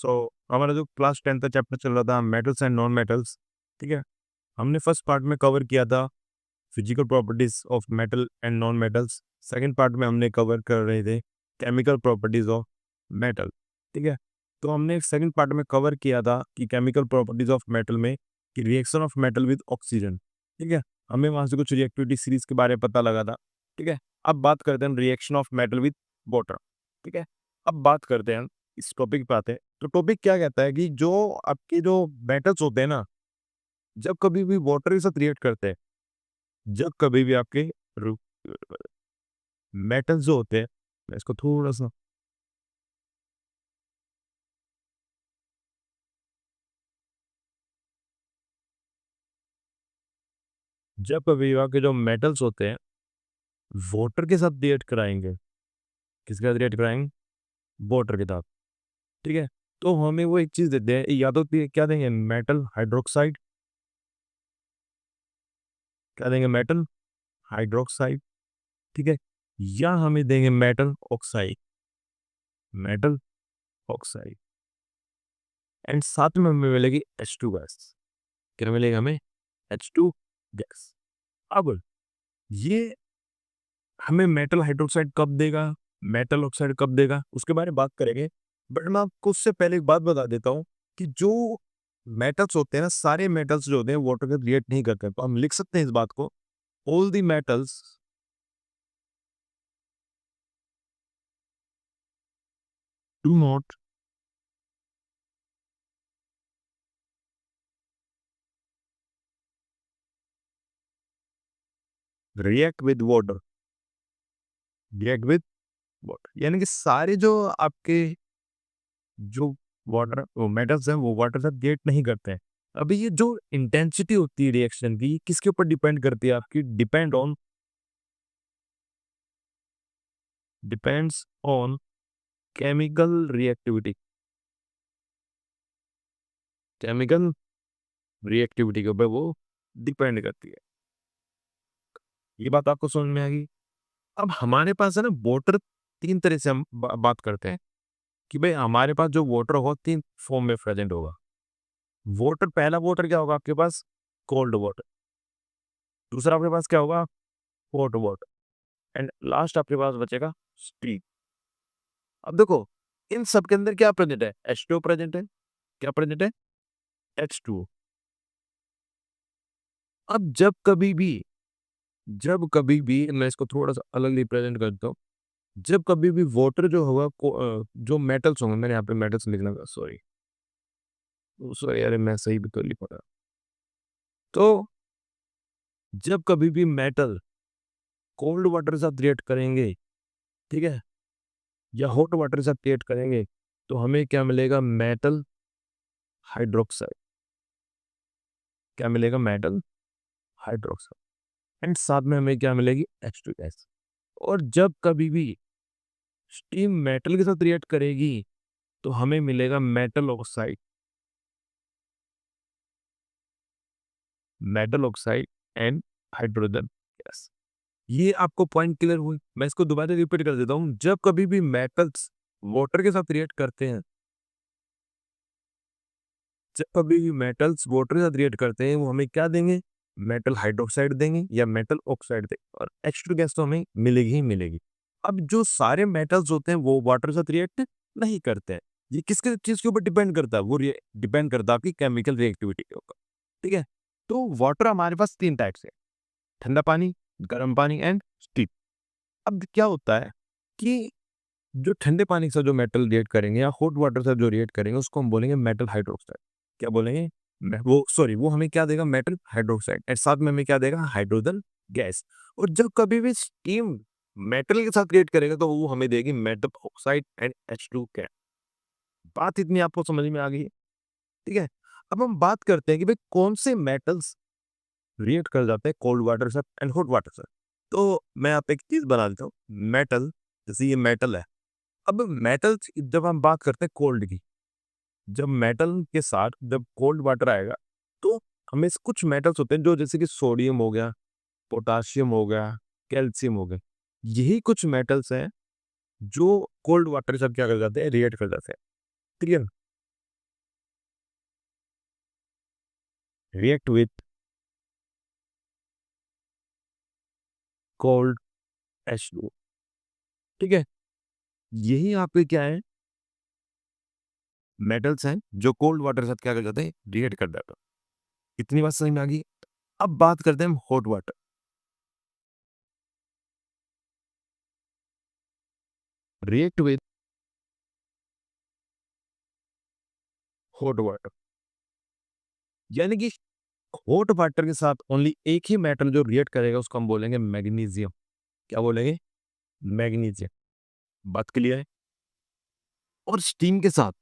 सो हमारा जो क्लास 10 का चैप्टर चल रहा था मेटल्स एंड नॉन मेटल्स, ठीक है? हमने फर्स्ट पार्ट में कवर किया था physical properties of metal and non metals. Second part में हमने कवर कर रहे थे केमिकल प्रॉपर्टीज ऑफ मेटल, ठीक है? तो हमने सेकंड पार्ट में कवर किया था कि केमिकल प्रॉपर्टीज ऑफ मेटल में कि reaction of metal with oxygen, ठीक है? हमें वहाँ से कुछ रिएक्टिविटी सीरीज के बारे में पता लगा था, ठीक है? अब बात करते हैं reaction of metal with water, ठीक है? अब बात करते हैं, इस टॉपिक पे आते हैं। तो टॉपिक क्या कहता है कि जो आपके जो मेटल्स होते हैं ना, जब कभी भी वाटर के साथ रिएक्ट करते हैं, जब कभी भी आपके मेटल्स जो होते हैं, मैं इसको थोड़ा सा, जब कभी भी आपके जो मेटल्स होते हैं वाटर के साथ रिएक्ट कराएंगे, किसके साथ रिएक्ट कराएंगे? वाटर के साथ, ठीक है? तो हमें वो एक चीज देते हैं, या तो क्या देंगे, मेटल हाइड्रोक्साइड, क्या देंगे, मेटल हाइड्रोक्साइड, ठीक है? या हमें देंगे metal oxide, metal oxide. And साथ में हमें मिलेगी H2 गैस। क्या मिलेगा हमें? H2 gas. अब ये हमें मेटल हाइड्रोक्साइड कब देगा, मेटल ऑक्साइड कब देगा, उसके बारे में बात करेंगे। बट मैं आपको उससे पहले एक बात बता देता हूँ कि जो मेटल्स होते हैं ना, सारे मेटल्स जो होते हैं वाटर के रिएक्ट नहीं करते। तो हम लिख सकते हैं इस बात को, all the metals do not react with water, react with water, यानी कि सारे जो आपके जो वाटर मेटल्स हैं वो वाटर साथ रिएक्ट नहीं करते हैं। अभी ये जो इंटेंसिटी होती है रिएक्शन की, ये किसके ऊपर डिपेंड करती है आपकी? Depends on chemical reactivity, chemical reactivity के ऊपर वो डिपेंड करती है। ये बात आपको समझ में आ गई? अब हमारे पास है ना वाटर, तीन तरह से हम बात करते हैं कि भाई हमारे पास जो वाटर होगा तीन फॉर्म में प्रेजेंट होगा। वाटर, पहला वाटर क्या होगा आपके पास? Cold water. दूसरा आपके पास क्या होगा? Hot water. एंड लास्ट आपके पास बचेगा स्टीम। अब देखो, इन सब के अंदर क्या प्रेजेंट है? H2 प्रेजेंट है। क्या प्रेजेंट है? H2। अब जब कभी भी मैं इसको थोड़ा सा अलग रिप्रेजेंट करता हूँ। जब कभी भी वाटर जो होगा जो मेटल्स होंगे, मैंने यहाँ पे मेटल्स लिखना था, सॉरी सॉरी, अरे मैं सही भी तो लिख रहा। तो जब कभी भी मेटल कोल्ड वाटर के साथ रिएक्ट करेंगे, ठीक है, या हॉट वाटर के साथ रिएक्ट करेंगे, तो हमें क्या मिलेगा? Metal hydroxide. क्या मिलेगा? Metal hydroxide. एंड साथ में हमें क्या मिलेगी? H2 gas. और जब कभी भी स्टीम मेटल के साथ रिएक्ट करेगी, तो हमें मिलेगा metal oxide, metal oxide and hydrogen gas. ये आपको पॉइंट क्लियर हुई? मैं इसको दोबारा रिपीट कर देता हूँ। जब कभी भी मेटल्स वाटर के साथ रिएक्ट करते हैं, जब कभी भी मेटल्स वाटर के साथ रिएक्ट करते हैं, वो हमें क्या देंगे? मेटल हाइड्रोक्साइड देंगे या मेटल ऑक्साइड देंगे, और H2 गैस तो हमें मिलेगी ही मिलेगी। अब जो सारे मेटल्स होते हैं वो वाटर के साथ रिएक्ट नहीं करते हैं। ये किसके चीज के ऊपर डिपेंड करता है? वो डिपेंड करता है आपकी केमिकल रिएक्टिविटी के ऊपर, ठीक है? तो वाटर हमारे पास तीन टाइप से, ठंडा पानी, गर्म पानी एंड स्टीम। अब क्या होता है कि जो ठंडे पानी से जो मेटल रिएक्ट करेंगे या हॉट वाटर से जो रिएक्ट करेंगे, उसको हम बोलेंगे मेटल हाइड्रोक्साइड। क्या बोलेंगे? वो सॉरी, वो हमें क्या देगा? Metal hydroxide. और साथ में हमें क्या देगा? Hydrogen gas. और जब कभी भी स्टीम मेटल के साथ रिएक्ट करेगा, तो वो हमें देगी metal oxide and H2 gas. बात इतनी आपको समझ में आ गई है? ठीक है। अब हम बात करते हैं कि भाई कौन से मेटल्स रिएक्ट कर जाते हैं कोल्ड वाटर से एंड हॉट वाटर से। तो मैं आप एक चीज बना देता हूँ। मेटल, जैसे ये मेटल है। अब मेटल जब हम बात करते हैं कोल्ड की, जब मेटल के साथ जब कोल्ड वाटर आएगा, तो हमें कुछ मेटल्स होते हैं जो, जैसे कि सोडियम हो गया, पोटाशियम हो गया, कैल्शियम हो गया, यही कुछ मेटल्स हैं जो कोल्ड वाटर के साथ क्या कर जाते हैं? रिएक्ट कर जाते हैं, ठीक है? React with cold H2O। ठीक है, यही आपके क्या है, मेटल्स हैं जो कोल्ड वाटर के साथ क्या कर जाते हैं, रिएक्ट कर जाते हैं। इतनी बात समझ में आ गई। अब बात करते हैं हम hot water. React with hot water, यानी कि हॉट वाटर के साथ ओनली एक ही मेटल जो रिएक्ट करेगा उसको हम बोलेंगे मैग्नीशियम। क्या बोलेंगे? मैग्नीशियम। बात क्लियर है? और स्टीम के साथ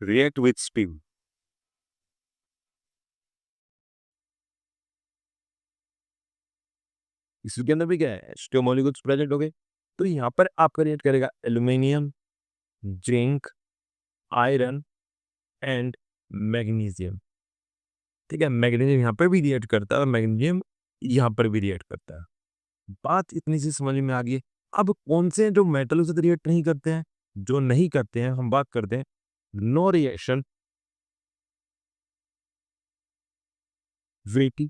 रिएक्ट विथ स्टीम, इसके अंदर भी क्या है, स्टीम मॉलिक्यूल्स प्रेजेंट हो गए। तो यहाँ पर आपका रिएक्ट करेगा aluminium, zinc, iron and magnesium. ठीक है, मैग्नीशियम यहाँ पर भी रिएक्ट करता है और मैग्नीशियम यहाँ पर भी रिएक्ट करता है। बात इतनी सी समझ में आ गई। अब कौन से हैं जो मेटल से रिएक्ट नहीं करते हैं? जो नहीं करते हैं हम बात करते हैं नो रिएक्शन विथ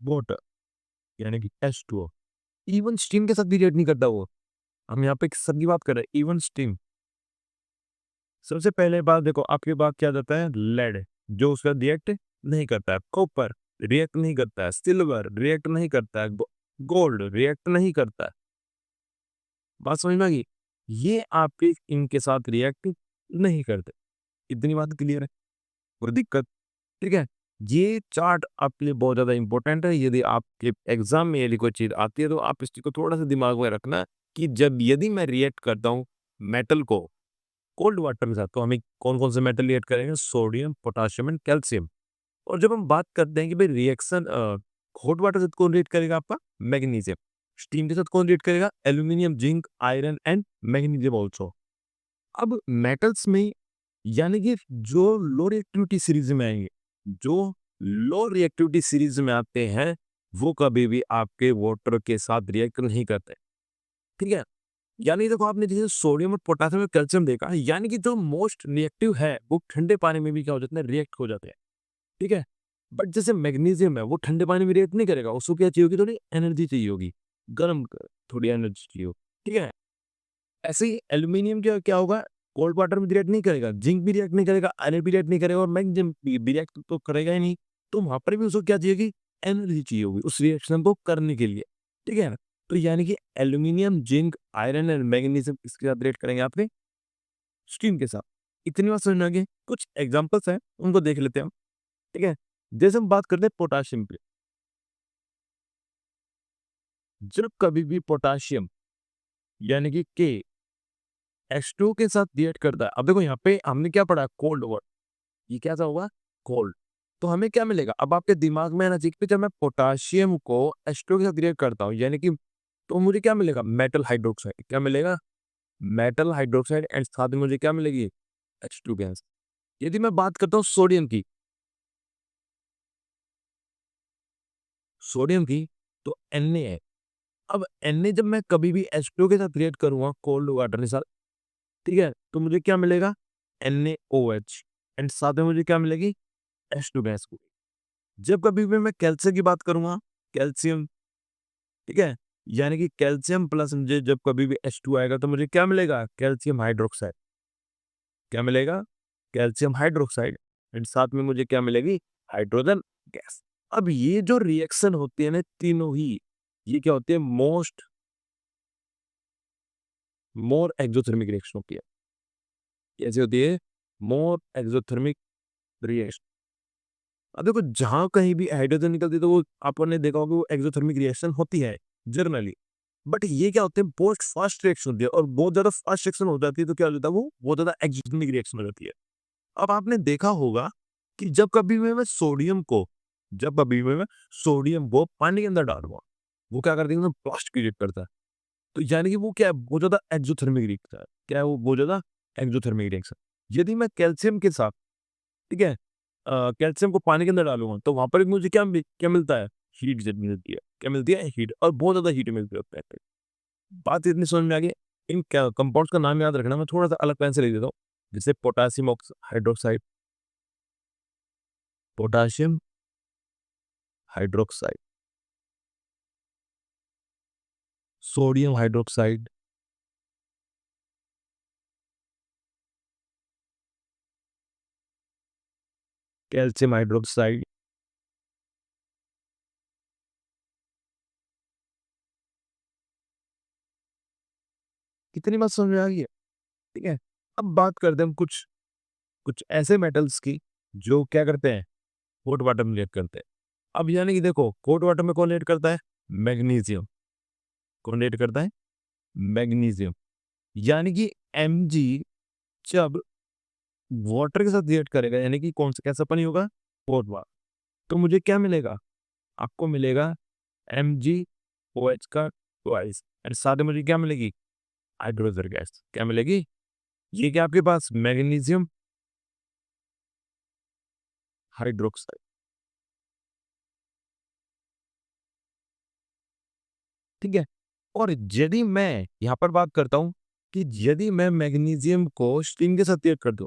वाटर, यानी कि H2O। इवन स्टीम के साथ भी रिएक्ट नहीं करता वो। हम यहाँ पे एक सबकी बात कर रहे हैं, इवन स्टीम। सबसे पहले बात देखो, आपके पास क्या जाता है, लेड जो उसका रिएक्ट नहीं करता है, कॉपर रिएक्ट नहीं करता है, सिल्वर रिएक्ट नहीं करता है, गोल्ड रिएक्ट नहीं करता है। बात समझ में आ गई? ये आपके इनके साथ रिएक्ट नहीं करते। इतनी बात क्लियर है? कोई दिक्कत? ठीक है, ये चार्ट आपके लिए बहुत ज्यादा इंपॉर्टेंट है। यदि आपके एग्जाम में यदि कोई चीज आती है तो आप इस चीज को थोड़ा सा दिमाग में रखना कि जब यदि मैं रिएक्ट करता हूँ मेटल को कोल्ड वाटर के साथ, तो हमें कौन कौन से मेटल रिएक्ट करेंगे, सोडियम, पोटाशियम एंड कैल्शियम। और जब हम बात करते हैं कि भाई रिएक्शन हॉट वाटर के साथ कौन रिएक्ट करेगा, आपका मैग्नीशियम। स्टीम के साथ कौन रिएक्ट करेगा, aluminium, zinc, iron and magnesium also. अब मेटल्स में यानी कि जो लो रिएक्टिविटी सीरीज में आएंगे, जो लो रिएक्टिविटी सीरीज में आते हैं, वो कभी भी आपके वाटर के साथ रिएक्ट नहीं करते। ठीक है, यानी देखो आपने जैसे सोडियम और पोटेशियम और कैल्शियम देखा, यानी कि जो मोस्ट रिएक्टिव है वो ठंडे पानी में भी क्या हो जाते हैं, रिएक्ट हो जाते हैं। ठीक है, बट जैसे मैग्नीशियम है वो ठंडे पानी में रिएक्ट नहीं करेगा, उसको क्या चाहिए होगी, थोड़ी एनर्जी चाहिए होगी, थोड़ी एनर्जी चाहिए होगी। ठीक है, ऐसे ही एल्यूमीनियम क्या क्या होगा, कोल्ड वाटर में रिएक्ट नहीं करेगा, जिंक भी रिएक्ट नहीं करेगा, आयरन भी रिएक्ट नहीं करेगा और मैग्नीशियम भी रिएक्ट तो करेगा ही नहीं। तो वहां पर भी उसको क्या चाहिए होगी, एनर्जी चाहिए होगी उस रिएक्शन को करने के लिए। ठीक है ना? तो यानी कि aluminium, zinc, iron and magnesium इसके साथ रिएक्ट करेंगे आपके स्टीम के साथ। इतनी बात समझ में आ गई? कुछ एग्जांपल्स हैं उनको देख लेते हैं हम। ठीक है, जैसे हम बात करते हैं पोटाशियम पे। जब कभी भी पोटाशियम यानी कि के H2 के साथ रिएक्ट करता है, अब देखो यहाँ पे हमने क्या पढ़ा, कोल्ड वाटर, ये क्या सा होगा, कोल्ड। तो हमें क्या मिलेगा, अब आपके दिमाग में आना चाहिए कि जब मैं पोटाशियम को H2 के साथ रिएक्ट करता हूँ, यानी कि तो मुझे क्या मिलेगा, मेटल हाइड्रोक्साइड। क्या मिलेगा, मेटल हाइड्रोक्साइड एंड साथ में मुझे क्या मिलेगी, H2 गैस। यदि मैं बात करता हूँ सोडियम की, सोडियम की तो Na है। अब Na जब मैं कभी भी H2 के साथ रिएक्ट करूंगा कोल्ड वाटर के साथ, ठीक है, तो मुझे क्या मिलेगा, NaOH एंड साथ में मुझे क्या मिलेगी, H2 गैस। जब कभी भी मैं कैल्शियम की बात करूंगा, कैल्शियम, ठीक है, यानी कि कैल्शियम प्लस मुझे जब कभी भी H2 आएगा तो मुझे क्या मिलेगा, कैल्शियम हाइड्रोक्साइड। क्या मिलेगा, कैल्शियम हाइड्रोक्साइड एंड साथ में मुझे क्या मिलेगी, हाइड्रोजन गैस। अब ये जो रिएक्शन होती है ना तीनों ही, ये क्या होती है, मोर एक्सोथर्मिक रिएक्शन होती है। कैसे होती है, मोर एक्सोथर्मिक रिएक्शन। अब देखो जहां कहीं भी हाइड्रोजन निकलती है तो वो आपने देखा होगा वो एक्सोथर्मिक रिएक्शन होती है जनरली। बट ये क्या होते हैं, बहुत फास्ट रिएक्शन होती है और बहुत ज्यादा फास्ट रिएक्शन हो जाती है तो क्या हो जाता है, वो बहुत ज्यादा एक्सोथर्मिक रिएक्शन हो जाती है। अब आपने देखा होगा कि जब कभी भी मैं सोडियम को, जब कभी भी मैं सोडियम को पानी के अंदर डालूंगा, वो क्या करती है, ब्लास्ट क्रिएट करता है। तो यानी कि वो क्या है, बहुत ज्यादा एक्सोथर्मिक रिएक्शन है। क्या है वो, बहुत ज्यादा एक्सोथर्मिक रिएक्शन। यदि मैं कैल्शियम के साथ, ठीक है, कैल्शियम को पानी के अंदर डालूंगा तो वहां पर भी मुझे क्या मिलता है, हीट जब मिलती है, क्या मिलती है, हीट, और बहुत ज्यादा हीट मिलती है। बात इतनी समझ में आ गई। इन कंपाउंड्स का नाम याद रखना, मैं थोड़ा सा अलग पेन से लिख देता हूँ, जैसे potassium hydroxide, potassium hydroxide, sodium hydroxide, calcium hydroxide. कितनी बात समझ में आ गई है? ठीक है। अब बात करते हैं हम कुछ कुछ ऐसे मेटल्स की जो क्या करते हैं, कोट वाटर में रिएक्ट करते हैं। अब यानी कि देखो, कोट वाटर में कौन रिएक्ट करता है? मैग्नीशियम। कौन रिएक्ट करता है? मैग्नीशियम। यानी कि Mg जब वाटर के साथ रिएक्ट करेगा, यानी कि कौन सा कैसा पानी होगा? Coat water. तो मुझे क्या मिलेगा? आपको मिलेगा MgOH का ट्वाइस, एंड साथ में मुझे क्या मिलेगी? Hydrogen gas. क्या मिलेगी? ये क्या आपके पास मैग्नीशियम हाइड्रोक्साइड। ठीक है। और यदि मैं यहाँ पर बात करता हूँ कि यदि मैं मैग्नीशियम को स्टीम के साथ रिएक्ट कर दूं,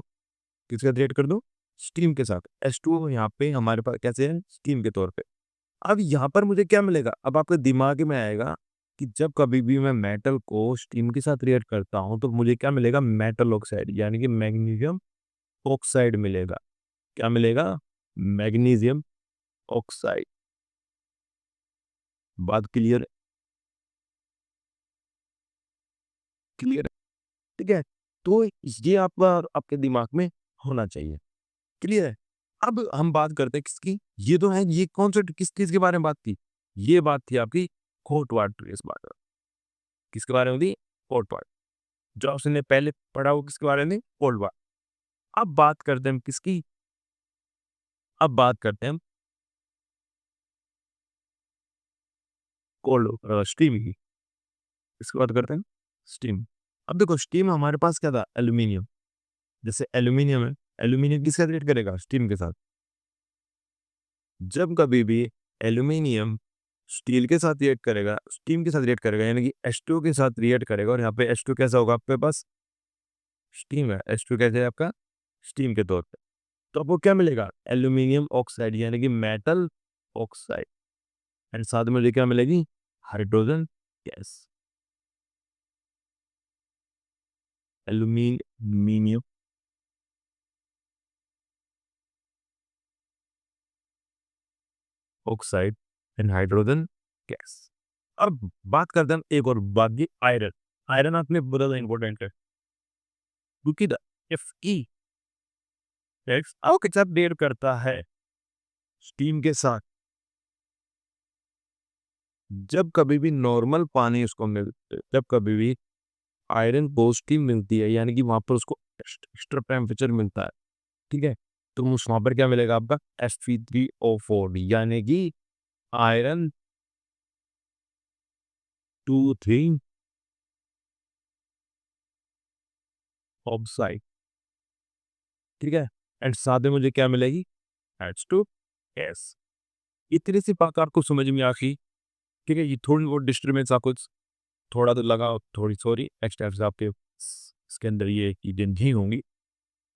किसके साथ रिएक्ट कर दूं? स्टीम के साथ। H2O यहाँ पे हमारे पास कैसे है? स्टीम के तौर पे। अब यहाँ पर मुझे क्या मिलेगा? अब आपके दिमाग में आएगा कि जब कभी भी मैं मेटल को स्टीम के साथ रिएक्ट करता हूँ तो मुझे क्या मिलेगा? मेटल ऑक्साइड, यानी कि मैग्नीशियम ऑक्साइड मिलेगा। क्या मिलेगा? Magnesium oxide. बात क्लियर? क्लियर? ठीक है। तो ये आपके दिमाग में होना चाहिए। क्लियर है? अब हम बात करते हैं किसकी? ये तो है, ये कौन सा किस चीज के बारे में बात थी? ये बात थी आपकी हॉट वाटर इस बात। किसके बारे में थी? Hot water. जो आपने पहले पढ़ा वो किसके बारे में थी? Cold water. अब बात करते हैं हम किसकी? अब बात करते हैं हम कोल्ड स्टीम की। किसकी बात करते हैं? स्टीम। अब देखो, स्टीम हमारे पास क्या था? एल्यूमिनियम। जैसे एल्यूमिनियम है, एल्यूमिनियम किसके साथ रिएक्ट करेगा? स्टीम के साथ। जब कभी भी एल्यूमिनियम स्टील के साथ रिएक्ट करेगा, स्टीम के साथ रिएक्ट करेगा, यानी कि H2 के साथ रिएक्ट करेगा, और यहाँ पे H2 कैसा होगा आपके पास? स्टीम है। H2 कैसे है आपका? स्टीम के तौर पे। तो आपको क्या मिलेगा? एल्यूमिनियम ऑक्साइड, यानी कि मेटल ऑक्साइड। एंड साथ में मुझे क्या मिलेगी? Hydrogen gas. Aluminium oxide and hydrogen gas. अब बात करते हैं हम एक और बात की, आयरन। आयरन आपने बहुत ज्यादा इंपॉर्टेंट है, क्योंकि Fe के साथ रिएक्ट करता है स्टीम के साथ। जब कभी भी नॉर्मल पानी उसको जब कभी भी आयरन को स्टीम मिलती है, यानी कि वहां पर उसको एक्स्ट्रा टेम्परेचर मिलता है। ठीक है। तो उस वहां पर क्या मिलेगा आपका? Fe3O4, यानी कि आयरन 2 3 ऑक्साइड। ठीक है। एंड साथ में मुझे क्या मिलेगी? H2S। इतनी सी बात आपको समझ में आ गई? ठीक है। ये थोड़ी बहुत डिस्टर्बेंस आपको थोड़ा तो लगा, थोड़ी सॉरी, नेक्स्ट टाइम से आपके इसके अंदर ये चीजें नहीं होंगी।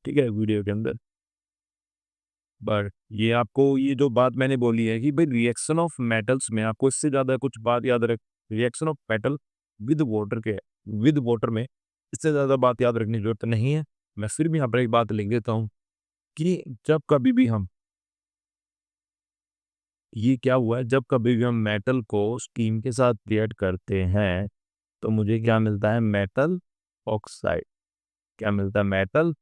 ठीक है, वीडियो के अंदर। बट ये आपको, ये जो बात मैंने बोली है कि भाई रिएक्शन ऑफ मेटल्स में आपको इससे ज्यादा कुछ बात याद रख, reaction of metal with water के, विद वाटर में इससे ज्यादा बात याद रखने की जरूरत नहीं है। मैं फिर भी यहाँ पर एक बात लिख देता हूँ कि जब कभी भी हम, ये क्या हुआ है, जब कभी भी हम मेटल को स्टीम के साथ रिएक्ट करते हैं तो मुझे क्या मिलता है? Metal oxide. क्या मिलता है? Metal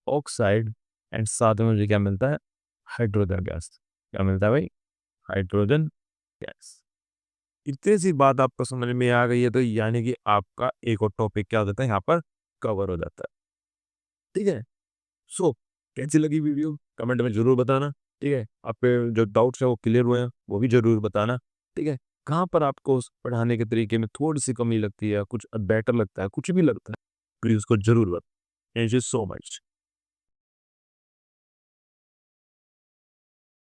oxide. एंड साथ में मुझे क्या मिलता है? Hydrogen gas. क्या मिलता है भाई? Hydrogen gas. इतनी सी बात आपको समझ में आ गई है तो यानी कि आपका एक और टॉपिक क्या हो जाता है यहाँ पर? कवर हो जाता है। ठीक है। सो कैसी लगी वीडियो? कमेंट में जरूर बताना। ठीक है। आपके जो डाउट्स है वो क्लियर हुए हैं वो भी जरूर बताना। ठीक है। कहाँ पर आपको उस पढ़ाने के तरीके में थोड़ी सी कमी लगती है, कुछ बेटर लगता है, कुछ भी लगता है, प्लीज उसको जरूर बताना। Thank you so much.